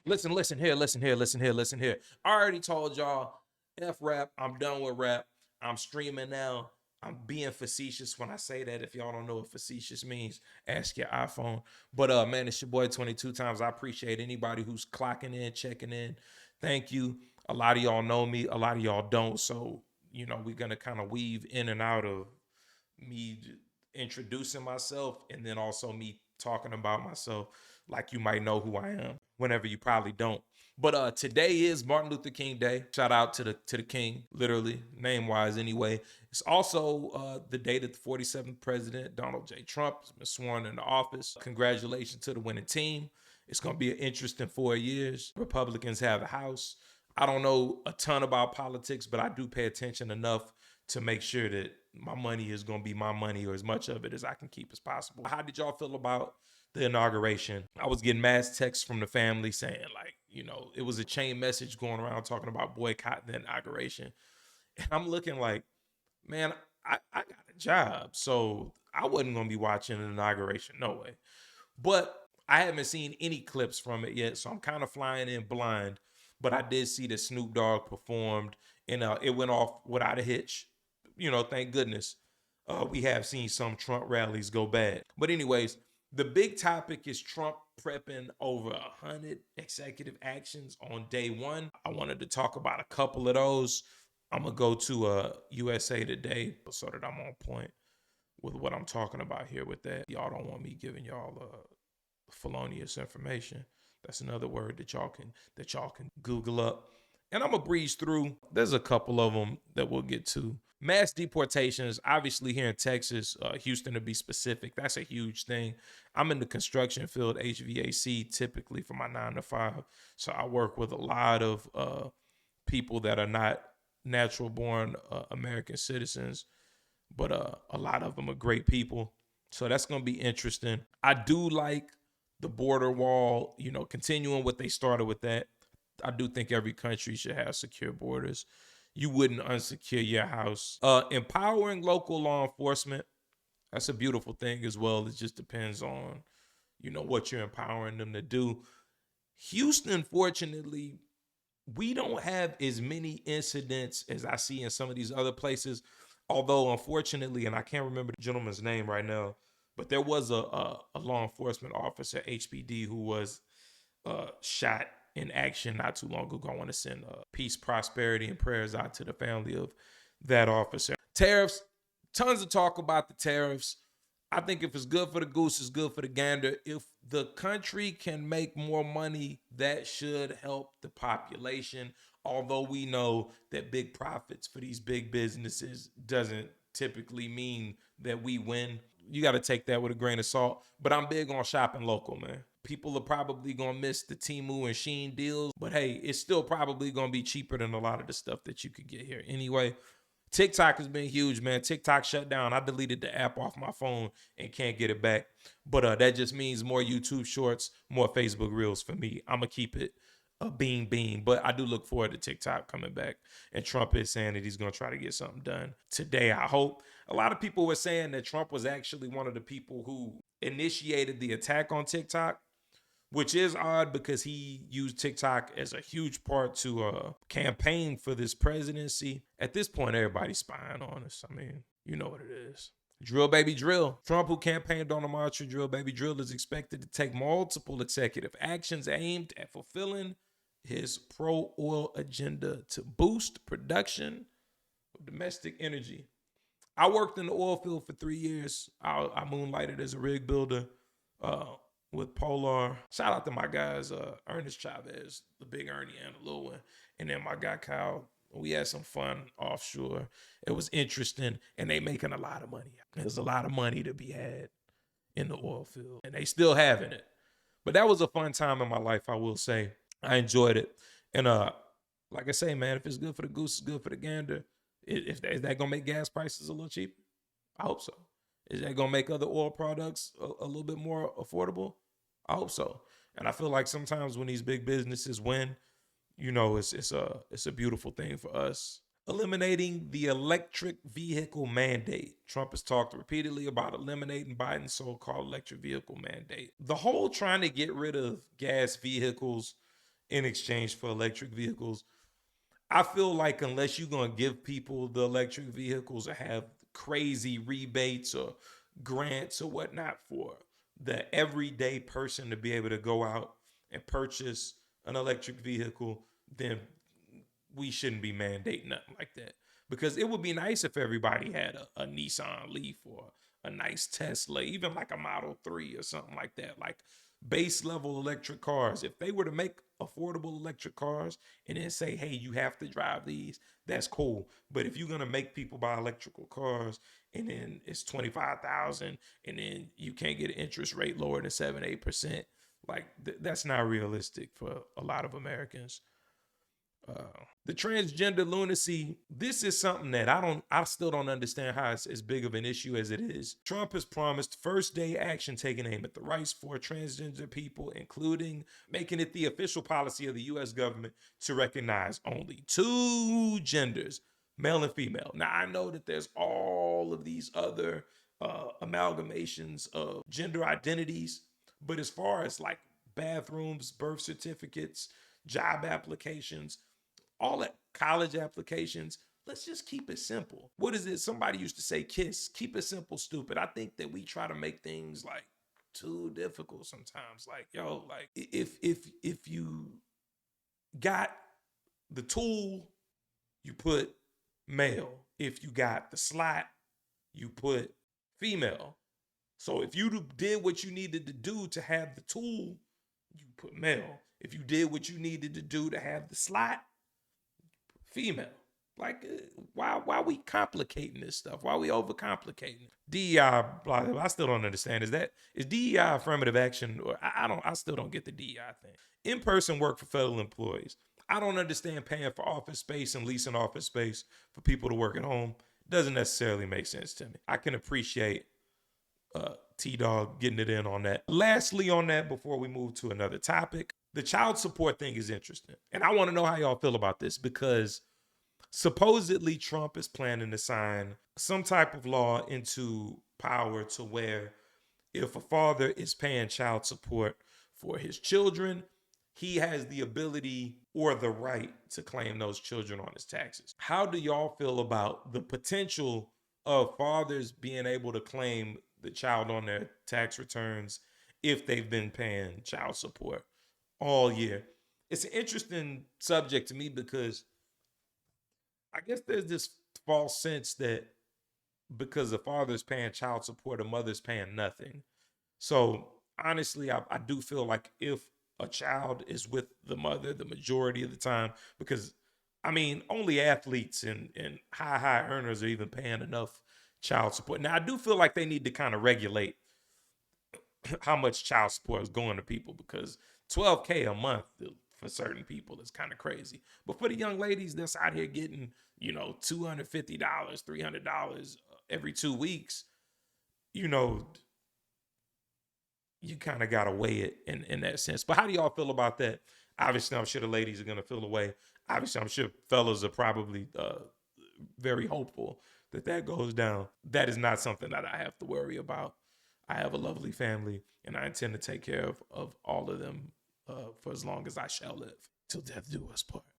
Listen here, listen here, listen here, listen here. I already told y'all, F rap, I'm done with rap. I'm streaming now. I'm being facetious when I say that. If y'all don't know what facetious means, ask your iPhone. But man, it's your boy 22 times. I appreciate anybody who's clocking in, checking in. Thank you. A lot of y'all know me, a lot of y'all don't. So, we're gonna kind of weave in and out of me introducing myself and then also me talking about myself like you might know who I am whenever you probably don't. But today is Martin Luther King Day. Shout out to the king, literally, name wise anyway. It's also the day that the 47th president, Donald J. Trump, has been sworn into office. Congratulations to the winning team. It's going to be an interesting 4 years. Republicans have the House. I don't know a ton about politics, but I do pay attention enough to make sure that my money is going to be my money, or as much of it as I can keep as possible. How did y'all feel about the inauguration? I was getting mass texts from the family saying, like, it was a chain message going around talking about boycotting the inauguration. And I'm looking like, man, I got a job. So I wasn't going to be watching an inauguration. No way. But I haven't seen any clips from it yet. So I'm kind of flying in blind. But I did see that Snoop Dogg performed, and it went off without a hitch. Thank goodness. We have seen some Trump rallies go bad. But anyways, the big topic is Trump prepping over 100 executive actions on day one. I wanted to talk about a couple of those. I'm going to go to USA Today so that I'm on point with what I'm talking about here with that. Y'all don't want me giving y'all felonious information. That's another word that y'all can Google up. And I'm gonna breeze through. There's a couple of them that we'll get to. Mass deportations, obviously here in Texas, Houston to be specific, that's a huge thing. I'm in the construction field, HVAC, typically for my 9 to 5. So I work with a lot of people that are not natural born American citizens, but a lot of them are great people. So that's gonna be interesting. I do like the border wall, continuing what they started with that. I do think every country should have secure borders. You wouldn't unsecure your house. Empowering local law enforcement, that's a beautiful thing as well. It just depends on, what you're empowering them to do. Houston, fortunately, we don't have as many incidents as I see in some of these other places. Although, unfortunately, and I can't remember the gentleman's name right now, but there was a law enforcement officer, HPD, who was shot in action not too long ago. I want to send peace, prosperity, and prayers out to the family of that officer. Tariffs, tons of talk about the tariffs. I think if it's good for the goose, it's good for the gander. If the country can make more money, that should help the population. Although we know that big profits for these big businesses doesn't typically mean that we win. You got to take that with a grain of salt. But I'm big on shopping local, man. People are probably going to miss the Temu and Shein deals. But hey, it's still probably going to be cheaper than a lot of the stuff that you could get here anyway. TikTok has been huge, man. TikTok shut down. I deleted the app off my phone and can't get it back. But that just means more YouTube shorts, more Facebook reels for me. I'm going to keep it a beam. But I do look forward to TikTok coming back. And Trump is saying that he's going to try to get something done today, I hope. A lot of people were saying that Trump was actually one of the people who initiated the attack on TikTok, which is odd because he used TikTok as a huge part to campaign for this presidency. At this point, everybody's spying on us. I mean, you know what it is. Drill baby drill. Trump, who campaigned on the mantra drill baby drill, is expected to take multiple executive actions aimed at fulfilling his pro-oil agenda to boost production of domestic energy. I worked in the oil field for 3 years. I moonlighted as a rig builder with Polar. Shout out to my guys, Ernest Chavez, the big Ernie and the little one, and then my guy Kyle. We had some fun offshore. It was interesting, and they making a lot of money. There's a lot of money to be had in the oil field, and they still having it. But that was a fun time in my life, I will say. I enjoyed it. And like I say, man, if it's good for the goose, it's good for the gander. Is that going to make gas prices a little cheaper? I hope so. Is that going to make other oil products a little bit more affordable? I hope so. And I feel like sometimes when these big businesses win, it's a beautiful thing for us. Eliminating the electric vehicle mandate. Trump has talked repeatedly about eliminating Biden's so-called electric vehicle mandate. The whole trying to get rid of gas vehicles in exchange for electric vehicles. I feel like unless you're going to give people the electric vehicles or have crazy rebates or grants or whatnot for the everyday person to be able to go out and purchase an electric vehicle, then we shouldn't be mandating nothing like that. Because it would be nice if everybody had a Nissan Leaf or a nice Tesla, even like a Model 3 or something like that. Like base level electric cars. If they were to make affordable electric cars and then say, hey, you have to drive these, that's cool. But if you're gonna make people buy electrical cars and then it's 25,000 and then you can't get an interest rate lower than 7-8%, like that's not realistic for a lot of Americans. The transgender lunacy, this is something that I still don't understand how it's as big of an issue as it is. Trump has promised first day action taking aim at the rights for transgender people, including making it the official policy of the US government to recognize only two genders, male and female. Now, I know that there's all of these other amalgamations of gender identities, but as far as like bathrooms, birth certificates, job applications, all that college applications, let's just keep it simple. What is it? Somebody used to say, kiss, keep it simple, stupid. I think that we try to make things like too difficult sometimes. Like, yo, like if you got the tool, you put male. If you got the slot, you put female. So if you did what you needed to do to have the tool, you put male. If you did what you needed to do to have the slot, female. Like, why we complicating this stuff? Why we overcomplicating? DEI, I still don't understand. Is DEI affirmative action, or I still don't get the DEI thing. In-person work for federal employees. I don't understand paying for office space and leasing office space for people to work at home. Doesn't necessarily make sense to me. I can appreciate T-Dog getting it in on that. Lastly on that, before we move to another topic, the child support thing is interesting. And I want to know how y'all feel about this, because supposedly Trump is planning to sign some type of law into power to where if a father is paying child support for his children, he has the ability or the right to claim those children on his taxes. How do y'all feel about the potential of fathers being able to claim the child on their tax returns if they've been paying child support all year? It's an interesting subject to me because I guess there's this false sense that because the father's paying child support, the mother's paying nothing. So honestly, I do feel like if a child is with the mother the majority of the time, because I mean, only athletes and high earners are even paying enough child support. Now, I do feel like they need to kind of regulate how much child support is going to people, because $12K a month for certain people is kind of crazy. But for the young ladies that's out here getting, $250, $300 every 2 weeks, you kind of got to weigh it in that sense. But how do y'all feel about that? Obviously, I'm sure the ladies are going to feel the way. Obviously, I'm sure fellas are probably very hopeful that goes down. That is not something that I have to worry about. I have a lovely family, and I intend to take care of all of them for as long as I shall live, till death do us part.